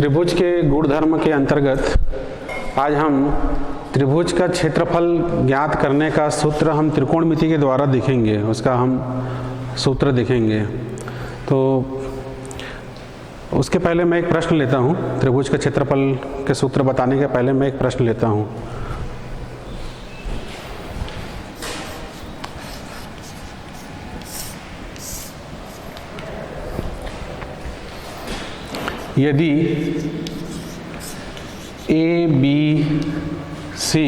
त्रिभुज के गुणधर्म के अंतर्गत आज हम त्रिभुज का क्षेत्रफल ज्ञात करने का सूत्र हम त्रिकोणमिति के द्वारा देखेंगे, उसका हम सूत्र देखेंगे। तो उसके पहले मैं एक प्रश्न लेता हूँ। त्रिभुज के क्षेत्रफल के सूत्र बताने के पहले मैं एक प्रश्न लेता हूँ। यदि ए बी सी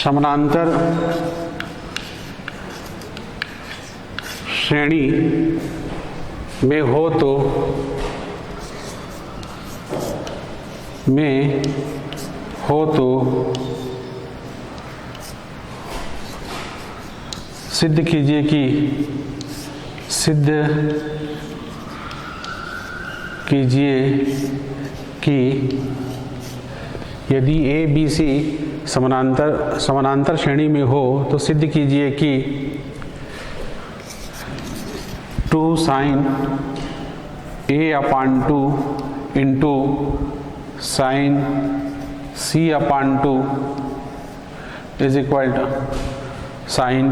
समानांतर श्रेणी में हो तो सिद्ध कीजिए कि यदि ए बी सी समानांतर श्रेणी में हो तो सिद्ध कीजिए कि 2 sin A/2 into sin C/2 is equal to sin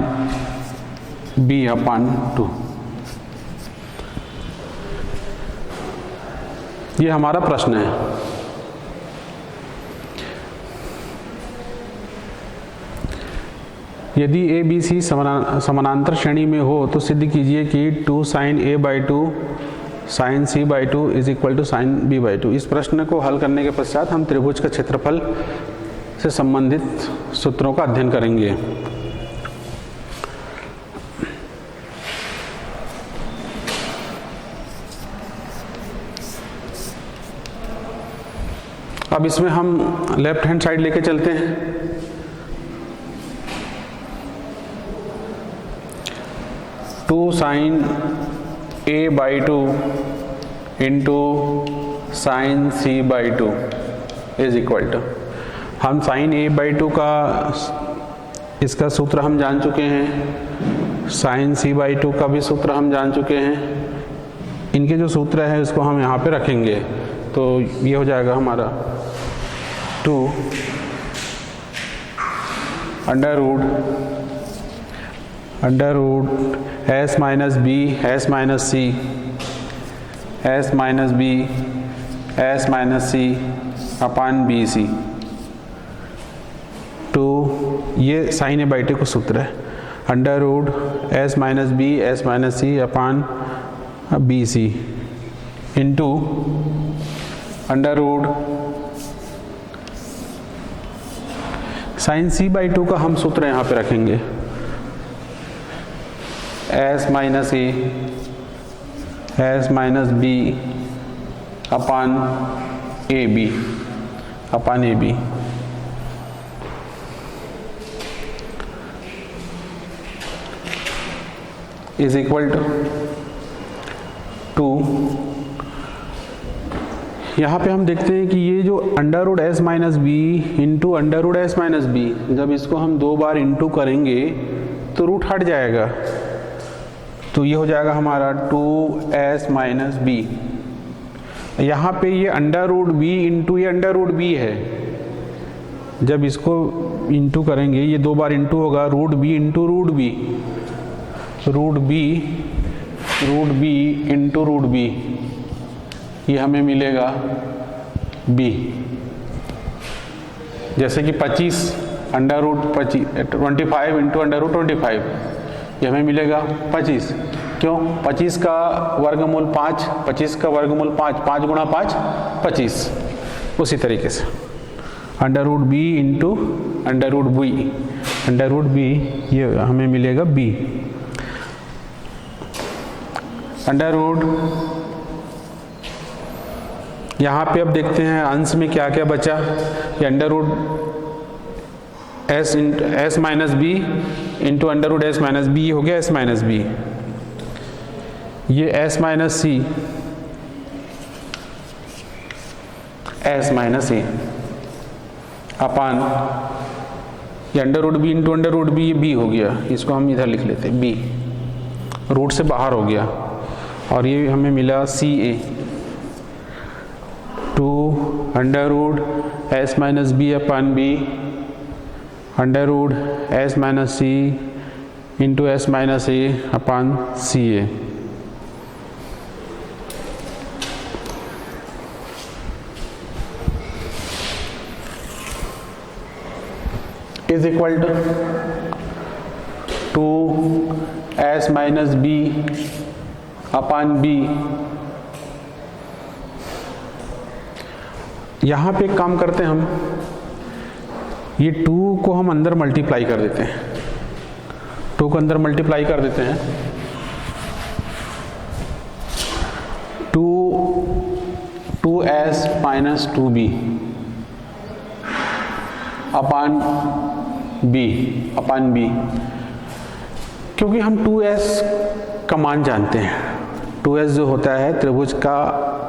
B/2। ये हमारा प्रश्न है। यदि ए बी सी समानांतर श्रेणी में हो तो सिद्ध कीजिए कि 2 sin A/2 sin C/2 is equal to sin B/2। इस प्रश्न को हल करने के पश्चात हम त्रिभुज का क्षेत्रफल से संबंधित सूत्रों का अध्ययन करेंगे। अब इसमें हम लेफ्ट हैंड साइड लेके चलते हैं। Two sine A/2 into sine C/2 is equal to, हम साइन A/2 का इसका सूत्र हम जान चुके हैं, साइन C/2 का भी सूत्र हम जान चुके हैं। इनके जो सूत्र है उसको हम यहाँ पे रखेंगे। तो ये हो जाएगा हमारा 2 under root S minus B S minus C S minus B S minus C upon BC। तो ये साइन A/2 का सूत्र है, under root S minus B S minus C upon BC into under root sine C/2 का हम सूत्र यहाँ पे रखेंगे, S minus A S minus B upon AB is equal to यहाँ पे हम देखते हैं कि ये जो under root S minus B into under root S minus B, जब इसको हम 2 बार इंटू करेंगे तो रूट हट जाएगा। तो ये हो जाएगा हमारा 2S माइनस बी। यहाँ पे ये अंडर रूट बी इंटू ये अंडर रूट बी है, जब इसको इंटू करेंगे ये 2 बार इंटू होगा, root B into root B, root B into root B, ये हमें मिलेगा b। जैसे कि 25 under root 25 into under root 25, ये हमें मिलेगा 25। क्यों? 25 का वर्गमूल 5, 25 का वर्गमूल 5, 5 गुणा 5 25। उसी तरीके से under root b into under root b, ये हमें मिलेगा b। अंडर रूट यहाँ पे अब देखते हैं अंश में क्या क्या बचा। ये under root S minus B into under root S minus B हो गया S माइनस बी, ये S minus C S minus A upon ये under root B into under root B, ये बी हो गया, इसको हम इधर लिख लेते हैं बी। रूट से बाहर हो गया, और ये हमें मिला C A 2 under root S minus B upon B under root S minus C into S minus A upon C A is equal to S minus B upon B. यहाँ पे एक काम करते हैं हम, ये 2 को हम अंदर मल्टीप्लाई कर देते हैं, 2 को अंदर मल्टीप्लाई कर देते हैं, 2s माइनस 2b अपान बी, क्योंकि हम 2s का मान जानते हैं। 2s जो होता है त्रिभुज का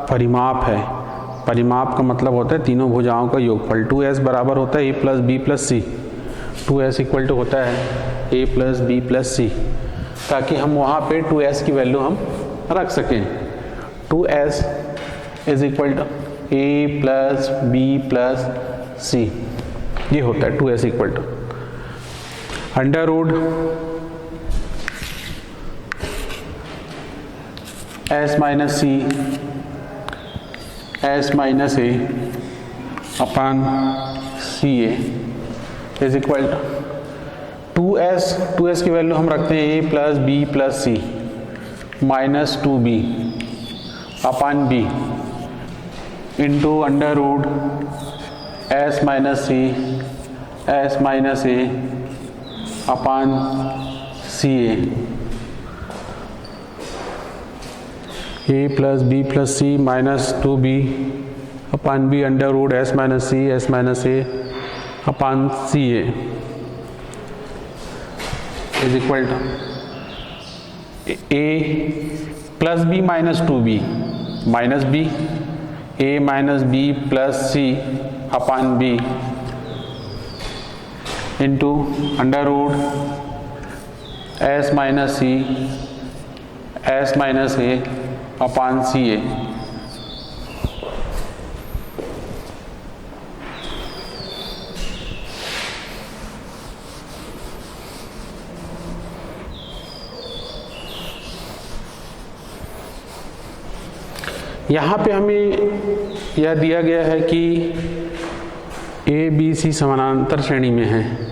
परिमाप है, परिमाप का मतलब होता है तीनों भुजाओं का योगफल। 2s बराबर होता है a प्लस बी प्लस सी, 2s इक्वल टू होता है a प्लस बी प्लस सी, ताकि हम वहाँ पे 2s की वैल्यू हम रख सकें। 2s is equal to a plus B plus C, ये होता है 2s equal to under root s minus C S minus A upon C A is equal to 2s की वैल्यू हम रखते हैं a plus B plus C minus 2b अपन B into under root s minus C S minus A upon C A plus B plus C minus 2b अपन B under root S minus A upon C A is equal to A plus B minus 2b minus B A minus B plus C upon B into under root S minus C S minus A upon C A. यहाँ पे हमें यह दिया गया है कि A B C समानांतर श्रेणी में है।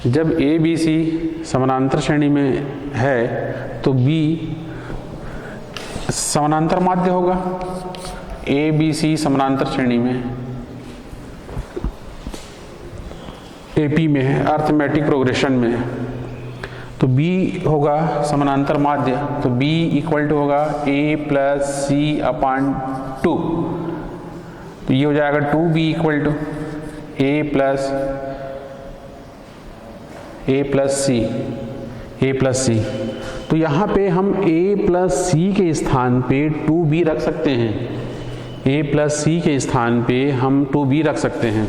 जब ए बी सी समानांतर श्रेणी में है तो बी समानांतर माध्य होगा। ए बी सी समानांतर श्रेणी में एपी में है, अर्थमेटिक प्रोग्रेशन में है, तो बी होगा समानांतर माध्य, तो बी इक्वल टू होगा ए प्लस सी अपान 2, तो ये हो जाएगा 2b equal to A plus C. तो यहाँ पे हम a प्लस सी के स्थान पे 2b रख सकते हैं, a प्लस सी के स्थान पे हम 2b रख सकते हैं,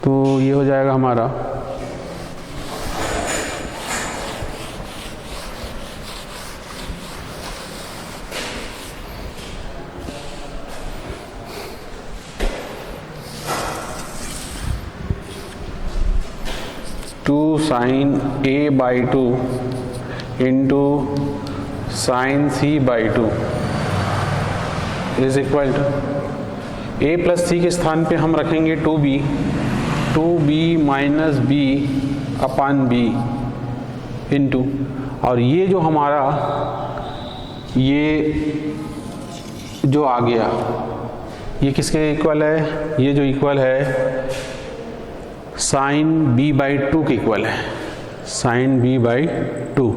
तो ये हो जाएगा हमारा two sine a by 2 into sine C by 2 is equal to A plus C के स्थान पे हम रखेंगे 2b minus B upon B into, और ये जो हमारा ये जो आ गया ये किसके इक्वल है, ये जो इक्वल है साइन b बाई 2 के इक्वल है, साइन b बाई 2।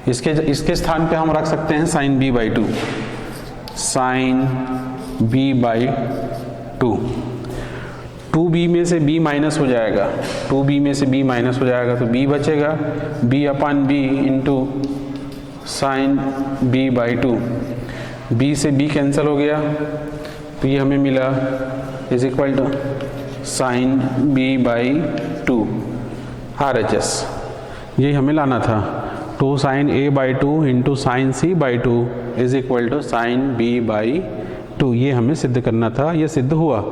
इसके स्थान पे हम रख सकते हैं sine b by 2, sine b by 2। 2b में से b माइनस हो जाएगा, 2b में से b माइनस हो जाएगा, तो b बचेगा b upon b into sine b by 2। b से b कैंसिल हो गया, तो ये हमें मिला is equal to sine b by 2 RHS, यही हमें लाना था। 2 sine A by 2 into sine C by 2 is equal to sine B by 2। ये हमें सिद्ध करना था, ये सिद्ध हुआ।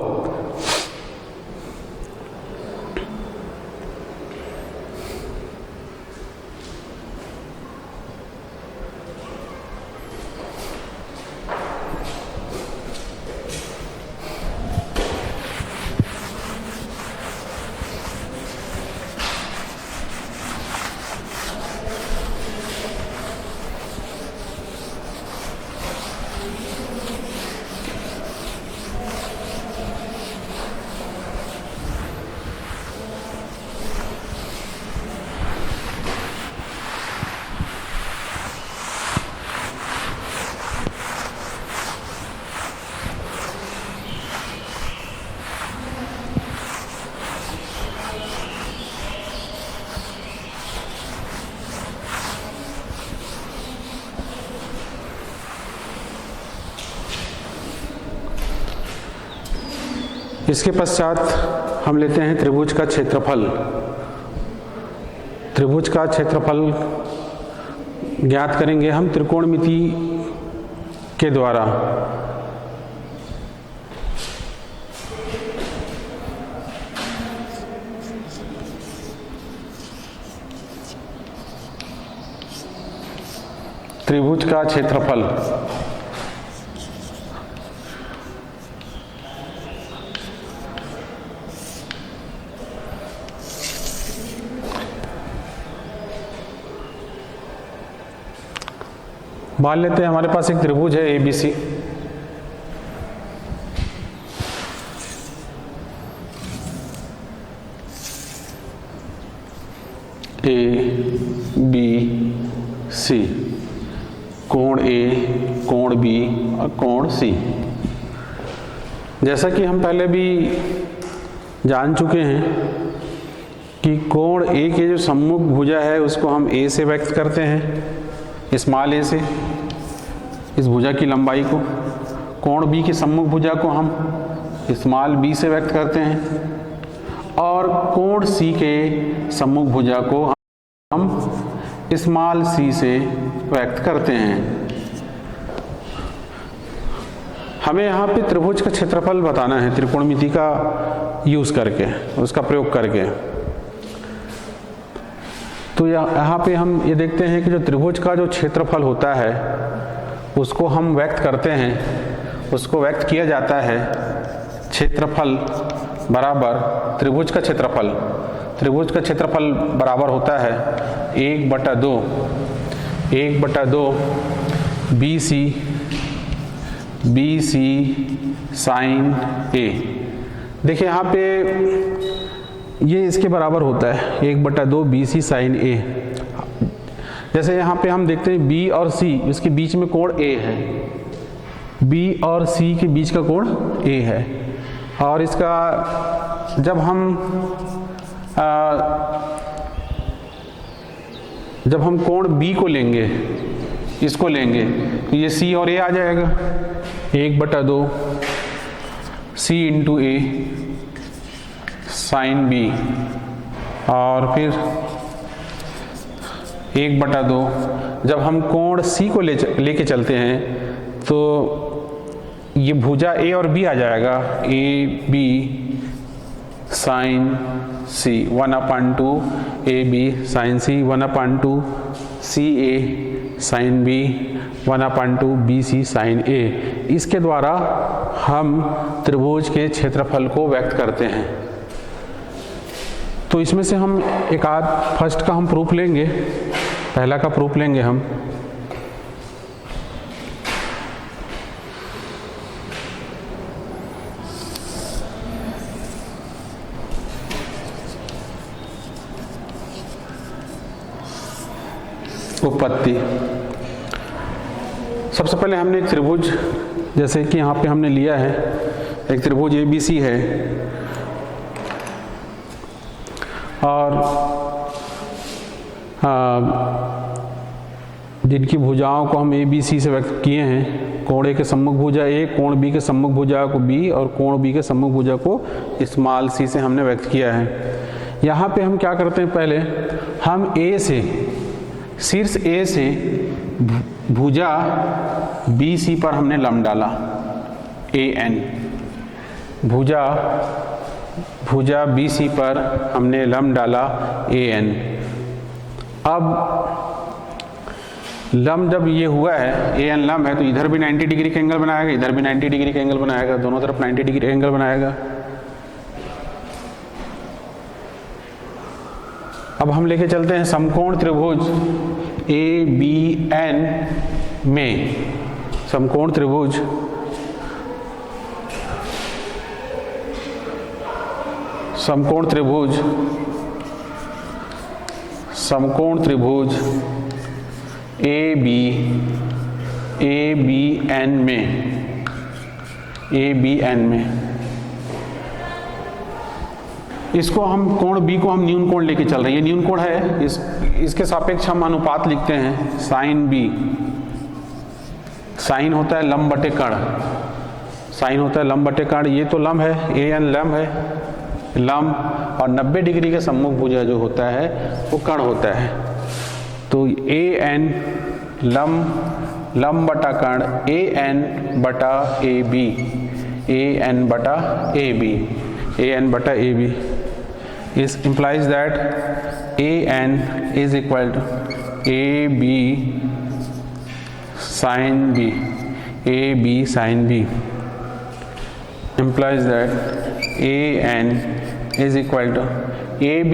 इसके पश्चात हम लेते हैं त्रिभुज का क्षेत्रफल। त्रिभुज का क्षेत्रफल ज्ञात करेंगे हम त्रिकोणमिति के द्वारा। त्रिभुज का क्षेत्रफल मान लेते हैं हमारे पास एक त्रिभुज है ABC। ABC, कोण A, कोण B और कोण C। जैसा कि हम पहले भी जान चुके हैं कि कोण A के जो सम्मुख भुजा है उसको हम A से व्यक्त करते हैं, स्मॉल a से, इस भुजा की लंबाई को। कोण B की सम्मुख भुजा को हम स्मॉल b से व्यक्त करते हैं और कोण C के सम्मुख भुजा को हम स्मॉल c से व्यक्त करते हैं। हमें यहाँ पे त्रिभुज का क्षेत्रफल बताना है त्रिकोणमिति का यूज करके, उसका प्रयोग करके। तो यहाँ पे हम ये देखते हैं कि जो त्रिभुज का जो क्षेत्रफल होता है उसको हम व्यक्त करते हैं, उसको व्यक्त किया जाता है क्षेत्रफल बराबर त्रिभुज का क्षेत्रफल। त्रिभुज का क्षेत्रफल बराबर होता है 1/2 BC साइन A। देखिए यहाँ पे ये इसके बराबर होता है 1/2 BC साइन A। जैसे यहाँ पे हम देखते हैं B और C, इसके बीच में कोण A है, B और C के बीच का कोण A है। और इसका जब हम कोण B को लेंगे, इसको लेंगे तो ये C और A आ जाएगा, 1/2 C into A sine B। और फिर 1/2 जब हम कोण C को लेके चलते हैं तो ये भुजा A और B आ जाएगा, AB sine C 1/2 AB sine C 1/2 CA sine B 1/2 BC sine A। इसके द्वारा हम त्रिभुज के क्षेत्रफल को व्यक्त करते हैं। तो इसमें से हम एक आध फर्स्ट का हम प्रूफ लेंगे, पहला का प्रूफ लेंगे हम। उत्पत्ति। सबसे पहले हमने एक त्रिभुज, जैसे कि यहाँ पे हमने लिया है एक त्रिभुज ABC है और जिनकी भुजाओं को हम ABC से व्यक्त किए हैं, कोण A के सम्मुख भुजा A, कोण B के सम्मुख भुजा को B और कोण B के सम्मुख भुजा को स्मॉल c से हमने व्यक्त किया है। यहाँ पे हम क्या करते हैं, पहले हम A से शीर्ष ए से भुजा बी सी पर हमने लंब डाला ए एन, भुजा बी सी पर हमने लंब डाला ए एन। अब लंब जब ये हुआ है, ए एन लंब है, तो इधर भी 90 डिग्री का एंगल बनाएगा, इधर भी 90 डिग्री का एंगल बनाएगा, दोनों तरफ 90 डिग्री एंगल बनाएगा। अब हम लेके चलते हैं समकोण त्रिभुज ए बी एन में, समकोण त्रिभुज ए बी एन में इसको हम कोण बी को हम न्यून कोण लेके चल रहे हैं। ये न्यून कोण है, इसके सापेक्ष हम अनुपात लिखते हैं साइन बी। साइन होता है लंब बटे कर्ण, साइन होता है लंब बटे कर्ण। ये तो लंब है, ए एन लंब है, लंब, और 90 डिग्री के सम्मुख भुजा जो होता है वो कर्ण होता है। तो ए एन लंब बटा कर्ण, ए एन बटा ए बी, ए एन बटा ए बी, ए एन बटा A B is implies that a n is equal to a b sin b, a b sin b implies that a n is equal to a b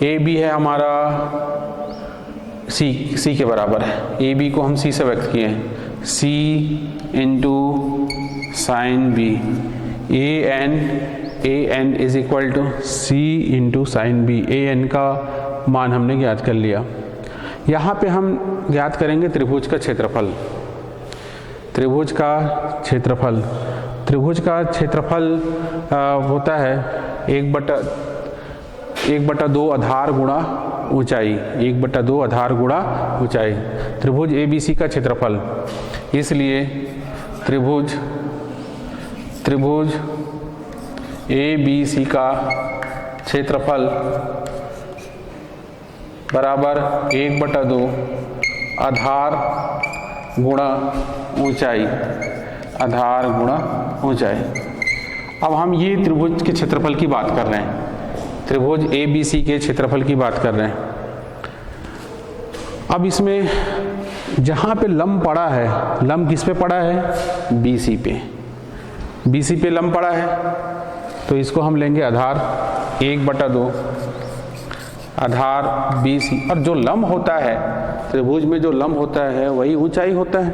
है हमारा c के बराबर है। a b को हम c से व्यक्त किए हैं, c into sine B, A N is equal to C into sine B. A N का मान हमने ज्ञात कर लिया। यहाँ पे हम ज्ञात करेंगे त्रिभुज का क्षेत्रफल। त्रिभुज का क्षेत्रफल होता है 1/2 आधार गुणा ऊंचाई, 1/2 आधार गुणा ऊंचाई। त्रिभुज ए बी सी का क्षेत्रफल, इसलिए त्रिभुज ए बी सी का क्षेत्रफल बराबर 1/2 आधार गुणा ऊंचाई, आधार गुणा ऊंचाई। अब हम ये त्रिभुज के क्षेत्रफल की बात कर रहे हैं, त्रिभुज ए बी सी के क्षेत्रफल की बात कर रहे हैं। अब इसमें जहाँ पे लंब पड़ा है, लंब किस पे पड़ा है? बी सी पे लंब पड़ा है, तो इसको हम लेंगे आधार 1/2 आधार बी सी। और जो लंब होता है त्रिभुज में, जो लंब होता है वही ऊंचाई होता है,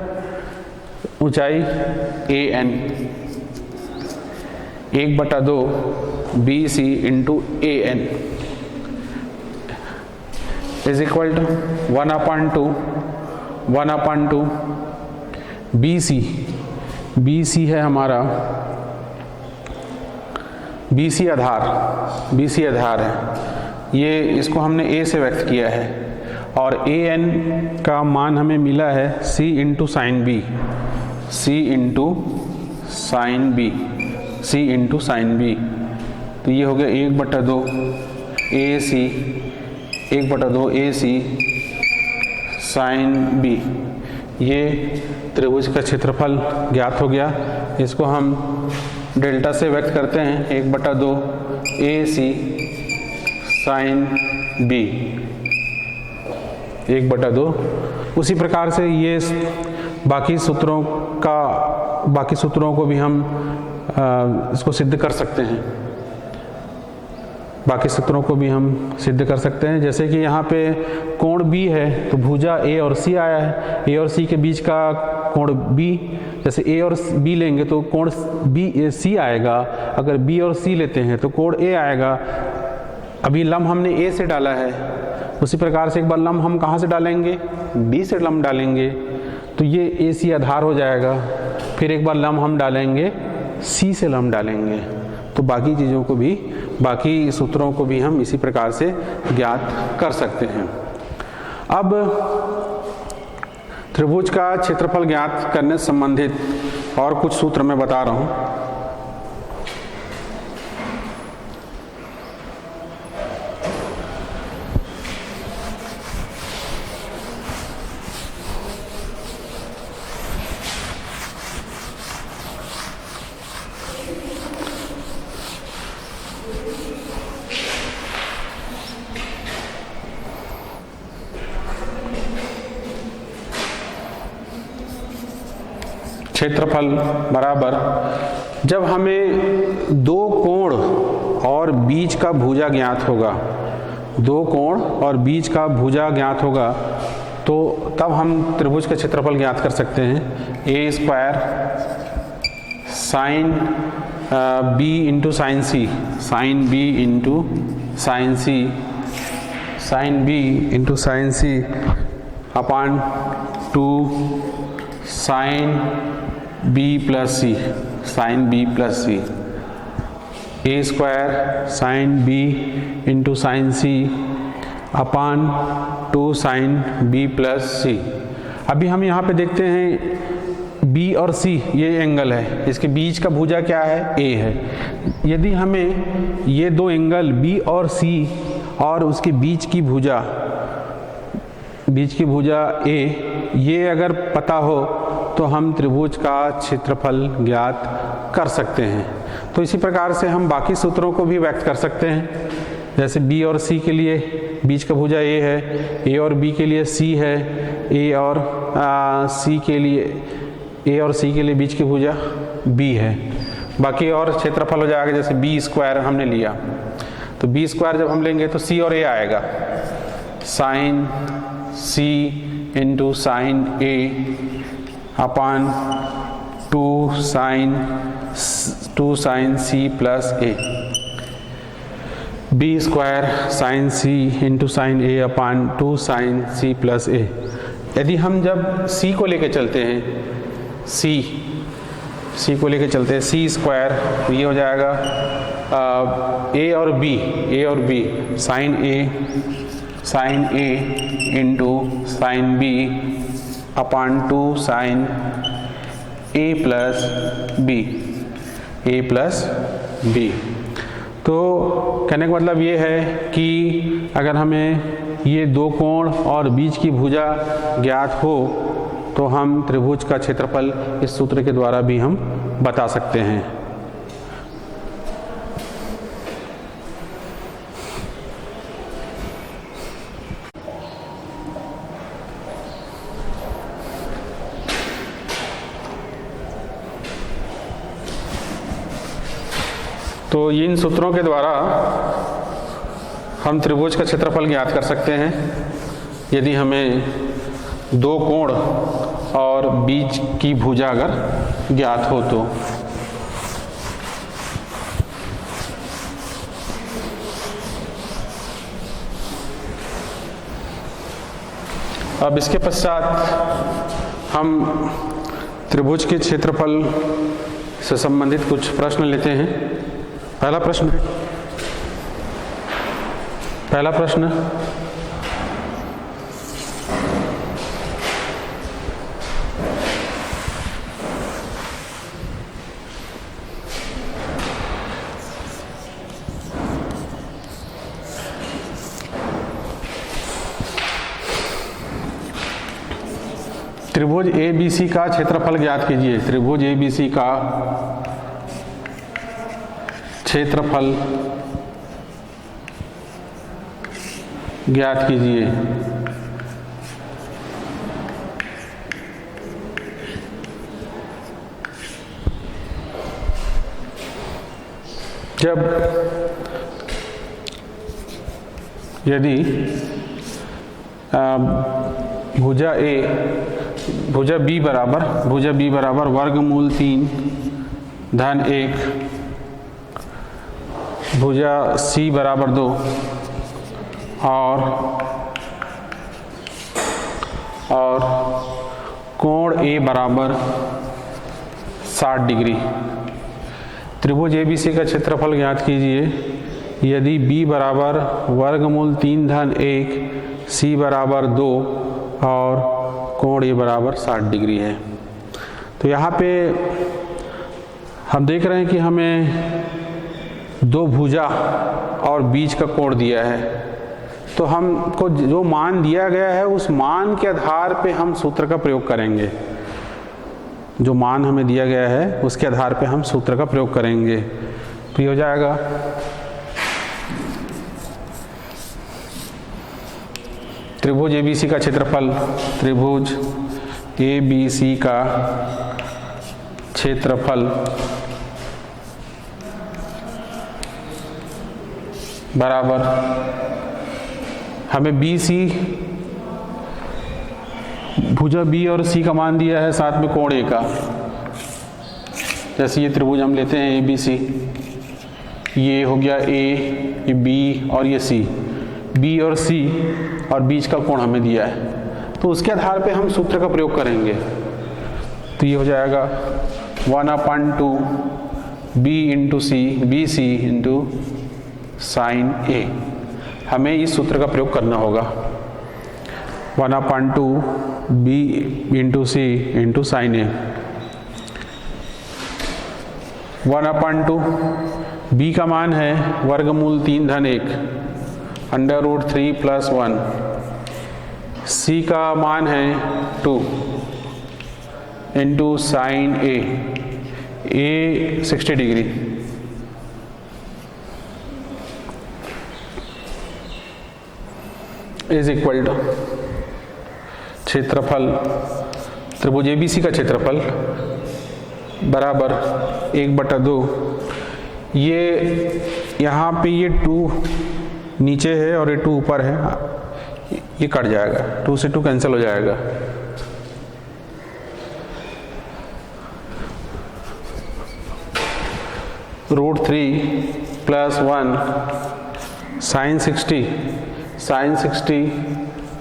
ऊंचाई A N, 1/2 B C into A N is equal to 1/2 B C है हमारा, बी सी आधार है, ये इसको हमने ए से व्यक्त किया है। और ए एन का मान हमें मिला है सी इंटू साइन बी, तो ये हो गया 1/2 ए सी साइन बी। ये त्रिभुज का क्षेत्रफल ज्ञात हो गया। इसको हम डेल्टा से व्यक्त करते हैं 1/2 ए सी साइन बी, 1/2। उसी प्रकार से ये बाकी सूत्रों को भी हम इसको सिद्ध कर सकते हैं, जैसे कि यहाँ पे कोण बी है तो भुजा ए और सी आया है, ए और सी के बीच का कोण बी, जैसे ए और बी लेंगे तो कोण बी सी आएगा, अगर बी और सी लेते हैं तो कोण ए आएगा। अभी लंब हमने ए से डाला है, उसी प्रकार से एक बार लंब हम कहाँ से डालेंगे? बी से लंब डालेंगे, तो ये ए सी आधार हो जाएगा। फिर एक बार लंब हम डालेंगे सी से लंब डालेंगे, तो बाकी चीज़ों को भी, बाकी सूत्रों को भी हम इसी प्रकार से ज्ञात कर सकते हैं। अब त्रिभुज का क्षेत्रफल ज्ञात करने से संबंधित और कुछ सूत्र मैं बता रहा हूँ। क्षेत्रफल बराबर, जब हमें दो कोण और बीच का भुजा ज्ञात होगा, दो कोण और बीच का भुजा ज्ञात होगा, तो तब हम त्रिभुज का क्षेत्रफल ज्ञात कर सकते हैं। A square sine B into sine C, sine B into sine C, sine B into sine C upon 2 sine B plus C, sine B plus C, A square sine B into sine C upon 2 sine B plus C. अभी हम यहाँ पे देखते हैं B और C ये angle है, इसके बीच का भुजा क्या है, A है। यदि हमें ये दो एंगल B और C और उसके बीच की भुजा A ये अगर पता हो तो हम त्रिभुज का क्षेत्रफल ज्ञात कर सकते हैं। तो इसी प्रकार से हम बाकी सूत्रों को भी व्यक्त कर सकते हैं। जैसे B और C के लिए बीच का भुजा A है, A और B के लिए C है, A और C के लिए बीच की भुजा B है। बाकी और क्षेत्रफल हो जाएगा, जैसे B स्क्वायर हमने लिया तो B स्क्वायर जब हम लेंगे तो C और A आएगा, sine C into sine A upon 2 sine C plus A, B square sine C into sine A upon 2 sine C plus A। यदि हम जब C को लेके चलते हैं, C को लेके चलते हैं, C स्क्वायर, तो ये हो जाएगा A और B sine A into sine B upon 2 sine A plus B। तो कहने का मतलब ये है कि अगर हमें ये दो कोण और बीच की भुजा ज्ञात हो तो हम त्रिभुज का क्षेत्रफल इस सूत्र के द्वारा भी हम बता सकते हैं। तो इन सूत्रों के द्वारा हम त्रिभुज का क्षेत्रफल ज्ञात कर सकते हैं यदि हमें दो कोण और बीच की भुजा अगर ज्ञात हो तो। अब इसके पश्चात हम त्रिभुज के क्षेत्रफल से संबंधित कुछ प्रश्न लेते हैं। पहला प्रश्न त्रिभुज ABC का क्षेत्रफल ज्ञात कीजिए। त्रिभुज ABC का क्षेत्रफल ज्ञात कीजिए। जब यदि भुजा B बराबर वर्गमूल 3 धन 1, भुजा C बराबर 2 और कोण A बराबर 60 डिग्री। त्रिभुज ABC का क्षेत्रफल ज्ञात कीजिए यदि B बराबर वर्गमूल 3 धन 1, C बराबर 2 और कोण A बराबर 60 डिग्री है। तो यहाँ पे हम देख रहे हैं कि हमें दो भुजा और बीच का कोण दिया है, तो हमको जो मान दिया गया है उस मान के आधार पे हम सूत्र का प्रयोग करेंगे। जो मान हमें दिया गया है उसके आधार पे हम सूत्र का प्रयोग करेंगे। तो ये हो जाएगा त्रिभुज ABC का क्षेत्रफल, त्रिभुज ABC का क्षेत्रफल बराबर, हमें बी सी भुजा बी और सी का मान दिया है, साथ में कोण ए का। जैसे ये त्रिभुज हम लेते हैं ए बी सी, ये हो गया ए, ये बी और ये सी, बी और सी और बीच का कोण हमें दिया है, तो उसके आधार पे हम सूत्र का प्रयोग करेंगे। तो ये हो जाएगा 1/2 बी इंटू सी, बी सी इंटू साइन ए। हमें इस सूत्र का प्रयोग करना होगा, 1/2 बी इंटू सी इंटू साइन ए। 1/2 बी का मान है वर्गमूल 3/1 √3 + 1, सी का मान है 2 into sine A 60 degree. Is equal to क्षेत्रफल त्रिभुज एबीसी का क्षेत्रफल बराबर 1/2, ये यहाँ पे ये 2 नीचे है और ये 2 ऊपर है, ये कट जाएगा, 2 से 2 कैंसिल हो जाएगा। √3 + 1 साइन 60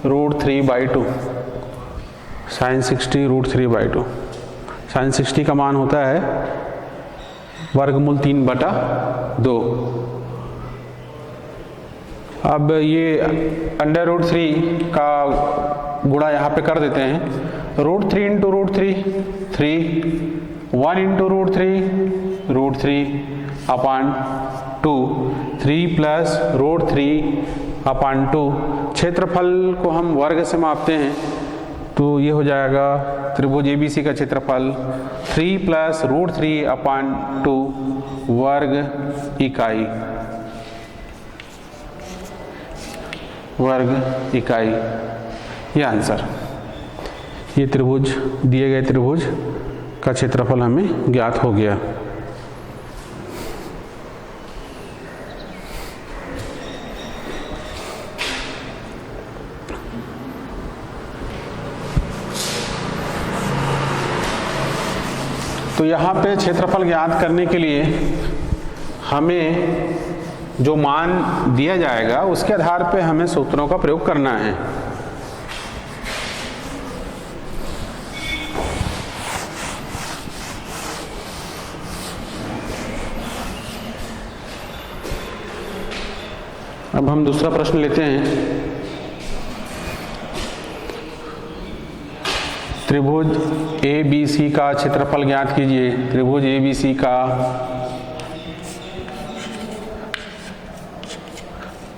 √3/2, साइन 60 √3/2। साइन 60 का मान होता है वर्गमूल 3/2। अब ये √3 का गुणा यहाँ पे कर देते हैं, √3 × √3 3, 1 × √3 √3/2, 3 + √3/2। क्षेत्रफल को हम वर्ग से मापते हैं, तो ये हो जाएगा त्रिभुज एबीसी का क्षेत्रफल 3 + √3/2 वर्ग इकाई, ये आंसर। ये त्रिभुज, दिए गए त्रिभुज का क्षेत्रफल हमें ज्ञात हो गया। तो यहाँ पे क्षेत्रफल ज्ञात करने के लिए हमें जो मान दिया जाएगा उसके आधार पे हमें सूत्रों का प्रयोग करना है। अब हम दूसरा प्रश्न लेते हैं। त्रिभुज ABC का क्षेत्रफल ज्ञात कीजिए। त्रिभुज ABC का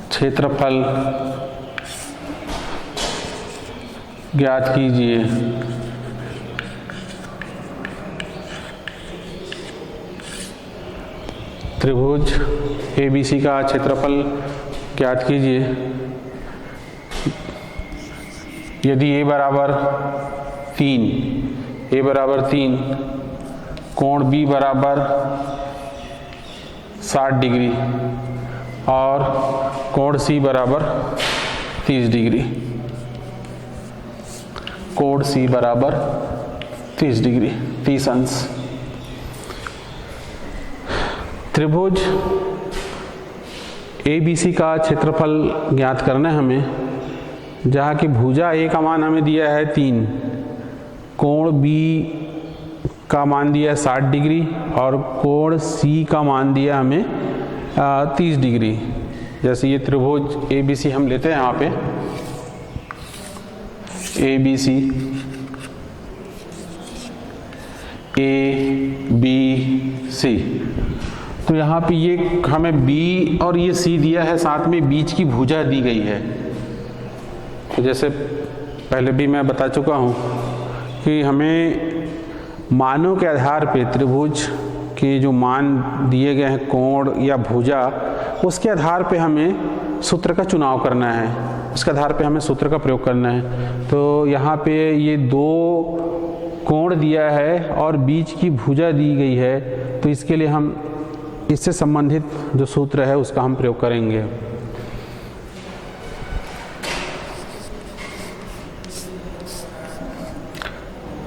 क्षेत्रफल ज्ञात कीजिए। त्रिभुज ABC का क्षेत्रफल ज्ञात कीजिए। यदि A बराबर 3, कोण B बराबर 60 डिग्री और कोण C बराबर 30 डिग्री, कोण C बराबर 30 डिग्री, 30 अंश। त्रिभुज ABC का क्षेत्रफल ज्ञात करना है हमें, जहाँ की भुजा A का मान हमें दिया है 3, कोण B का मान दिया है 60 डिग्री और कोण C का मान दिया हमें 30 डिग्री। जैसे ये त्रिभुज ABC हम लेते हैं, यहाँ पे ABC ABC, तो यहाँ पे ये हमें B और ये C दिया है, साथ में बीच की भुजा दी गई है। तो जैसे पहले भी मैं बता चुका हूँ कि हमें मानों के आधार पे त्रिभुज के जो मान दिए गए हैं, कोण या भुजा, उसके आधार पे हमें सूत्र का चुनाव करना है, उसके आधार पे हमें सूत्र का प्रयोग करना है। तो यहाँ पे ये 2 कोण दिया है और बीच की भुजा दी गई है, तो इसके लिए हम इससे संबंधित जो सूत्र है उसका हम प्रयोग करेंगे।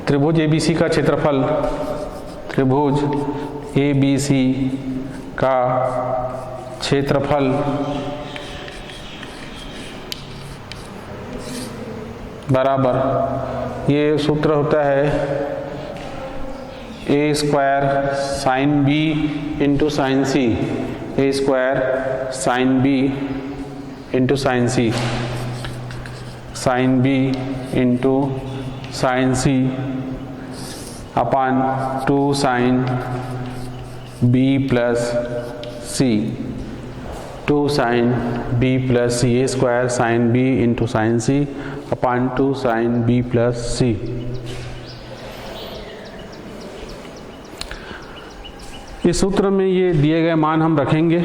त्रिभुज ABC का क्षेत्रफल, त्रिभुज ABC का क्षेत्रफल बराबर, ये सूत्र होता है a square sine B into sine C, a square sine B into sine C, sine B into sine C upon 2 sine B plus C, 2 sine B plus C, a square sine B into sine C upon 2 sine B plus C। इस सूत्र में ये दिए गए मान हम रखेंगे।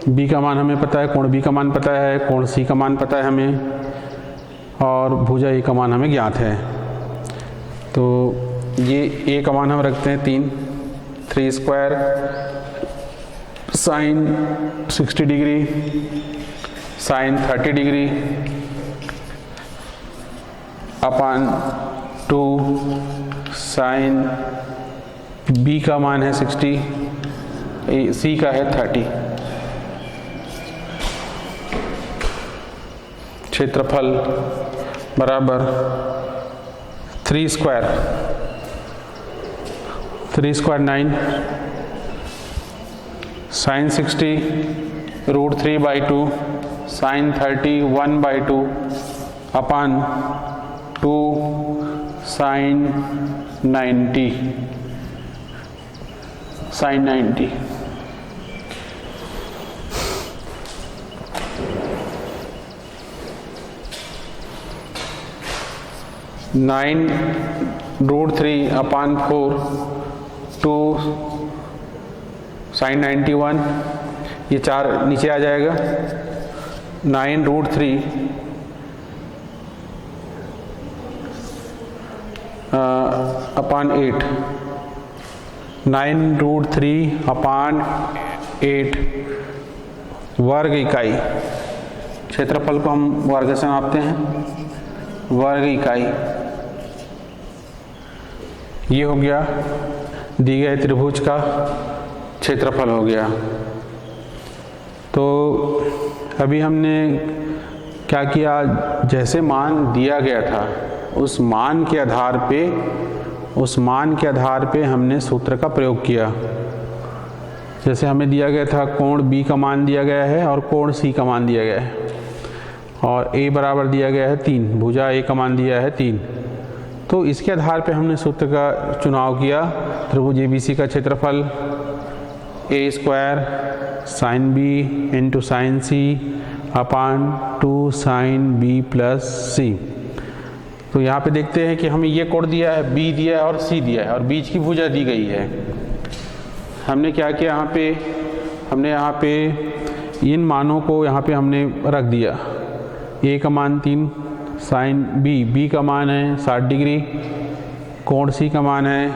B का मान हमें पता है, कोण B का मान पता है, कोण C का मान पता है हमें, और भुजा A का मान हमें ज्ञात है। तो ये A का मान हम रखते हैं 3 square sine 60 degree sine 30 degree upon 2 sine B का मान है 60, C का है 30। क्षेत्रफल बराबर 3 स्क्वायर 9 साइन 60 रूट 3/2 साइन 30 1/2 अपान 2 साइन 90 साइन 90। नाइन रूट 3 अपान 4 2 साइन 91, ये 4 नीचे आ जाएगा। 9 रूट 3 अपान 8, 9 रूट 3 अपान 8 वर्ग इकाई। क्षेत्रफल को हम वर्ग से मापते हैं, वर्ग इकाई। ये हो गया दी गए त्रिभुज का क्षेत्रफल हो गया। तो अभी हमने क्या किया, जैसे मान दिया गया था उस मान के आधार पे हमने सूत्र का प्रयोग किया। जैसे हमें दिया गया था कोण B का मान दिया गया है और कोण C का मान दिया गया है, और A बराबर दिया गया है 3, भुजा A का मान दिया है 3। तो इसके आधार पे हमने सूत्र का चुनाव किया। त्रिभुज ABC का क्षेत्रफल a square sine B into sine C upon 2 sine B plus C। तो यहाँ पे देखते हैं कि हमें ये कोण दिया है, B दिया है और C दिया है, और बीच की भुजा दी गई है। हमने क्या किया, हमने यहाँ पे इन मानों को यहाँ पे हमने रख दिया। A का मान 3 साइन B का मान है 60 डिग्री, कोण C का मान है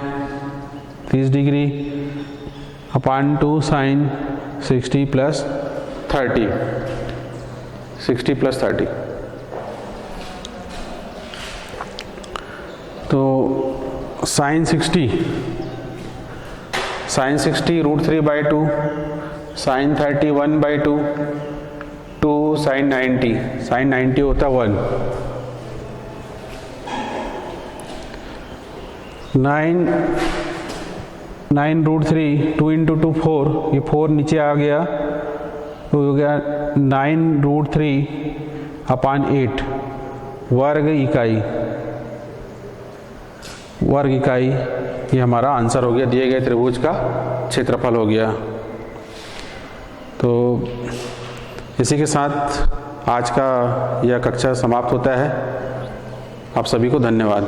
30 degree upon 2 sign 60 plus 30, 60 plus 30। तो साइन 60 रूट 3/2 साइन 30 1/2 2 साइन 90 होता 1। 9 रूट 3 2 इंटू 2 4, ये 4 नीचे आ गया तो हो गया 9 रूट 3 अपान 8 वर्ग इकाई। ये हमारा आंसर हो गया, दिए गए त्रिभुज का क्षेत्रफल हो गया। तो इसी के साथ आज का यह कक्षा समाप्त होता है। आप सभी को धन्यवाद।